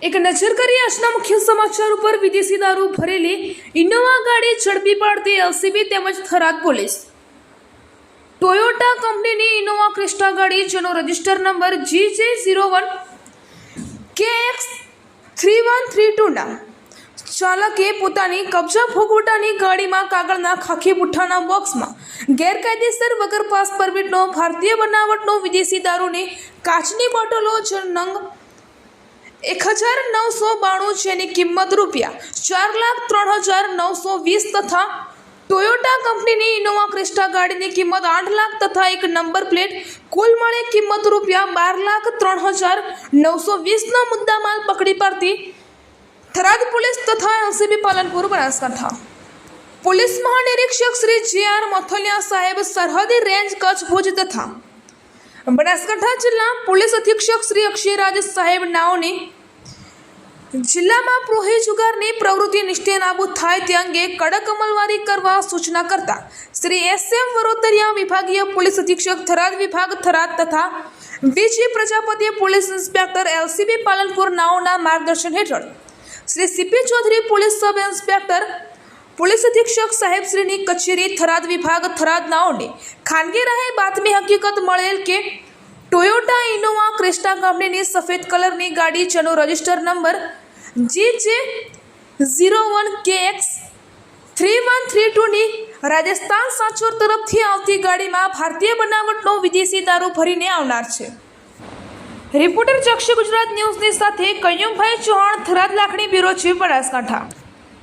એક નજર કરીએ આજના મુખ્ય સમાચાર ઉપર। વિદેશી દારૂ ભરેલી ઇનોવા ગાડી ઝડપી પાડતી એલસીબી તેમજ થરાદ પોલીસ। ટોયોટા કંપનીની ઇનોવા ક્રિસ્ટા ગાડી જેનો રજિસ્ટર નંબર GJ01KX3132ના ચાલકે પોતાની કબજા ભોગવટાની ગાડીમાં કાગળના ખાખી પુઠ્ઠાના બોક્સમાં ગેરકાયદેસર વગર પાસ પરમિટનો ભારતીય બનાવટનો વિદેશી દારૂની કાચની બોટલો નંગ 1992 જેની કિંમત ₹4,03,920 તથા ટોયોટા કંપનીની ઇનોવા ક્રિસ્ટા ગાડીની કિંમત 8 લાખ તથા એક નંબર પ્લેટ કુલ મળે કિંમત ₹12,03,920નો મુદ્દામાલ પકડી પાડતી થરાદ પોલીસ તથા એલસીબી પાલનપુર બનાસકાંઠા। પોલીસ મહાનિરીક્ષક શ્રી JR મથલિયા સાહેબ સરહદી રેન્જ કચ્છ ભુજ તથા બનાસકાંઠા જિલ્લા પોલીસ અધિક્ષક શ્રી અક્ષયરાજ સાહેબ નાઓની જિલ્લામાં પ્રોહી જુગારની પ્રવૃત્તિ નિષ્ઠે નાબૂદ થાય તે અંગે કડક અમલવારી કરવા સૂચના કરતા શ્રી SM વરોતરિયા વિભાગીય પોલીસ અધિક્ષક થરાદ વિભાગ થરાદ તથા VG Prajapati police inspector LCB Palanpur નાઓના માર્ગદર્શન હેઠળ Shri CP Chaudhary police sub inspector police અધિક્ષક સાહેબ શ્રીની કચેરી થરાદ વિભાગ થરાદ નાઓને ખાનગી રાહે બાતમી હકીકત મળેલ કે ટોયોટા ઇનોવા ક્રિસ્ટા કંપનીની સફેદ કલરની ગાડી જેનો રજિસ્ટર નંબર GJ01KX3132ની રાજસ્થાન સાચોર તરફથી આવતી ગાડીમાં ભારતીય બનાવટનો વિદેશી દારૂ ભરીને આવનાર છે। રિપોર્ટર ચક્ષ ગુજરાત ન્યૂઝની સાથે કયુમભાઈ ચૌહાણ, થરાદ લાખણી બ્યુરો ચીફ, બનાસકાંઠા।